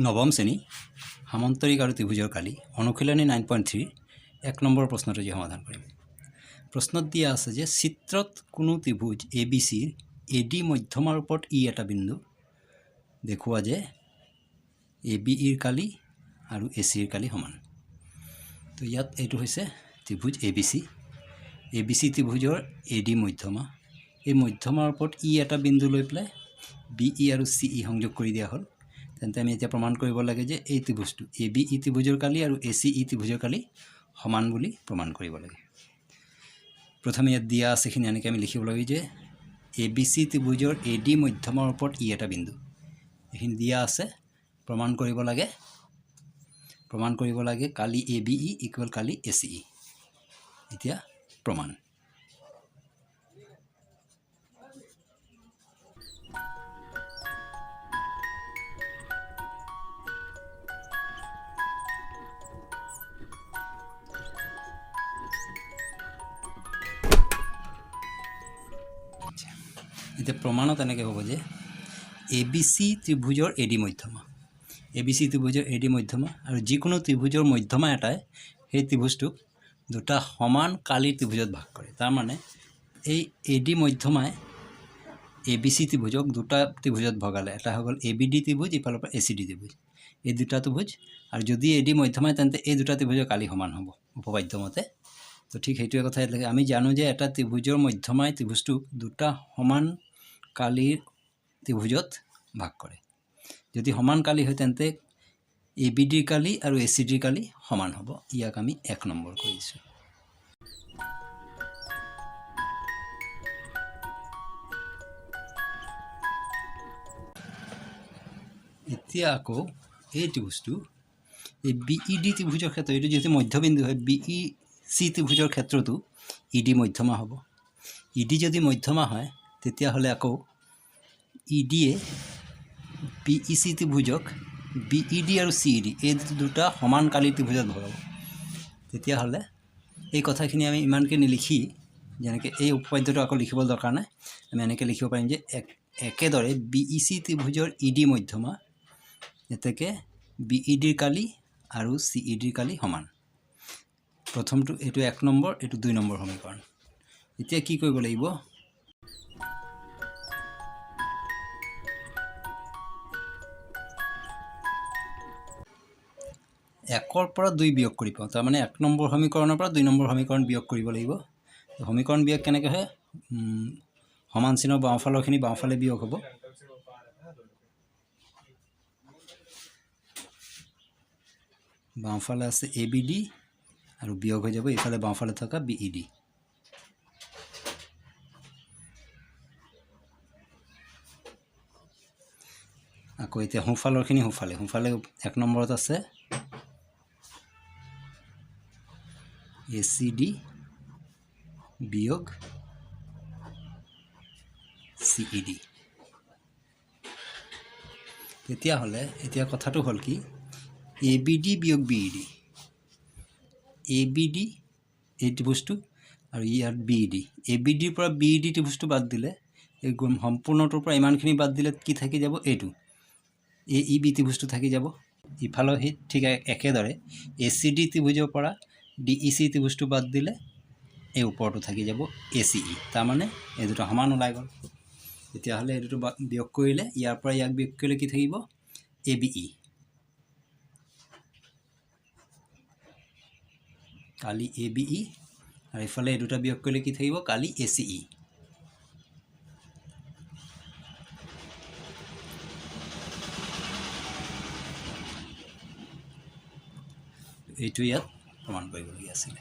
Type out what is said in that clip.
নৱম শ্ৰেণী সামন্তৰিক আৰু ত্ৰিভুজৰ কালি অনুশীলনী 9.3 এক নম্বৰ প্ৰশ্নটো যি সমাধান কৰিম। প্ৰশ্নত দিয়া আছে যে চিত্ৰত কোনো ত্ৰিভুজ ABCৰ AD মধ্যমাৰ ওপৰত ই এটা বিন্দু দেখুওৱা যে ABEৰ কালি আৰু ACৰ কালি সমান। তো ইয়াত এইটো হৈছে ত্ৰিভুজ ABC ত্ৰিভুজৰ AD মধ্যমা। এই মধ্যমাৰ ওপৰত ই এটা বিন্দু লৈ পেলাই BE আৰু CE সংযোগ কৰি দিয়া হ'ল। তেন্তে আমি এতিয়া প্ৰমাণ কৰিব লাগে যে এই ত্ৰিভুজটো ABE ত্ৰিভুজৰ কালি আৰু ACE ত্ৰিভুজৰ কালি সমান বুলি প্ৰমাণ কৰিব লাগে। প্ৰথমে ইয়াত দিয়া আছেখিনি এনেকৈ আমি লিখিব লাগে যে ABC ত্ৰিভুজৰ AD মধ্যমাৰ ওপৰত ই এটা বিন্দু। এইখিনি দিয়া আছে, প্ৰমাণ কৰিব লাগে কালি ABE ইকুৱেল কালি ACE। এতিয়া প্ৰমাণ। এতিয়া প্ৰমাণত এনেকৈ হ'ব যে ABC ত্ৰিভুজৰ AD মধ্যমা। ABC ত্ৰিভুজৰ AD মধ্যমা আৰু যিকোনো ত্ৰিভুজৰ মধ্যমা এটাই সেই ত্ৰিভুজটোক দুটা সমান কালিৰ ত্ৰিভুজত ভাগ কৰে। তাৰমানে এই AD মধ্যমাই ABC ত্ৰিভুজক দুটা ত্ৰিভুজত ভগালে। এটা হৈ গ'ল ABD ত্ৰিভুজ, ইফালৰ পৰা ACD ত্ৰিভুজ। এই দুটা ত্ৰিভুজ আৰু যদি AD মধ্যমাই তেন্তে এই দুটা ত্ৰিভুজৰ কালি সমান হ'ব উপপাদ্য মতে। তো ঠিক সেইটোৱে কথা ইয়াত লাগে। আমি জানো যে এটা ত্ৰিভুজৰ মধ্যমাই ত্ৰিভুজটোক দুটা সমান কালিৰ ত্ৰিভুজত ভাগ কৰে। যদি সমান কালি হয় তেন্তে ABDৰ কালি আৰু ACDৰ কালি সমান হ'ব। ইয়াক আমি 1 নম্বৰ কৰিছোঁ। এতিয়া আকৌ এই ত্ৰিভুজটো এই BED ত্ৰিভুজৰ ক্ষেত্ৰত এইটো যিহেতু মধ্যবিন্দু হয়, BEC ত্ৰিভুজৰ ক্ষেত্ৰতো ED মধ্যমা হ'ব। ED যদি মধ্যমা হয় তেতিয়াহ'লে আকৌ EDয়ে BEC ত্ৰিভুজক BED আৰু CED এই দুটা সমান কালিৰ ত্ৰিভুজত ভগাব। তেতিয়াহ'লে এই কথাখিনি আমি ইমানকৈ নিলিখি, যেনেকৈ এই উপপাদ্যটো আকৌ লিখিব দৰকাৰ নাই, আমি এনেকৈ লিখিব পাৰিম যে একেদৰে BEC ত্ৰিভুজৰ ED মধ্যমা এতেকে BEDৰ কালি আৰু CEDৰ কালি সমান। প্ৰথমটো এইটো 1 নম্বৰ, এইটো 2 নম্বৰ সমীকৰণ। এতিয়া কি কৰিব লাগিব, একৰ পৰা 2 বিয়োগ কৰি পাওঁ। তাৰমানে 1 নম্বৰ সমীকৰণৰ পৰা 2 নম্বৰ সমীকৰণ বিয়োগ কৰিব লাগিব। সমীকৰণ বিয়োগ কেনেকৈ হয়, সমান চিনৰ বাওঁফালৰখিনি বাওঁফালে বিয়োগ হ'ব। বাওঁফালে আছে ABD আৰু বিয়োগ হৈ যাব এইফালে বাওঁফালে থকা BED। আকৌ এতিয়া সোঁফালৰখিনি সোঁফালে 1 নম্বৰত আছে ACD বিয়োগ CED। তেতিয়াহ'লে এতিয়া কথাটো হ'ল কি, ABD বিয়োগ BED, ABD এই ত্ৰিভুজটো আৰু ইয়াত BED। ABDৰ পৰা BED ত্ৰিভুজটো বাদ দিলে, এই সম্পূৰ্ণটোৰ পৰা ইমানখিনি বাদ দিলে কি থাকি যাব, এইটো AEB ত্ৰিভুজটো থাকি যাব। ইফালৰ সেই ঠিক একেদৰে ACD ত্ৰিভুজৰ পৰা DEC ত্ৰিভুজটো বাদ দিলে এই ওপৰটো থাকি যাব ACE। তাৰমানে এই দুটা সমান ওলাই গ'ল। তেতিয়াহ'লে এই দুটো বিয়োগ কৰিলে, ইয়াৰ পৰা ইয়াক বিয়োগ কৰিলে কি থাকিব, ABE কালি ABE আৰু এইফালে এই দুটা বিয়োগ কৰিলে কি থাকিব, কালি ACE। এইটো ইয়াত প্ৰমাণ কৰিবলগীয়া আছিলে।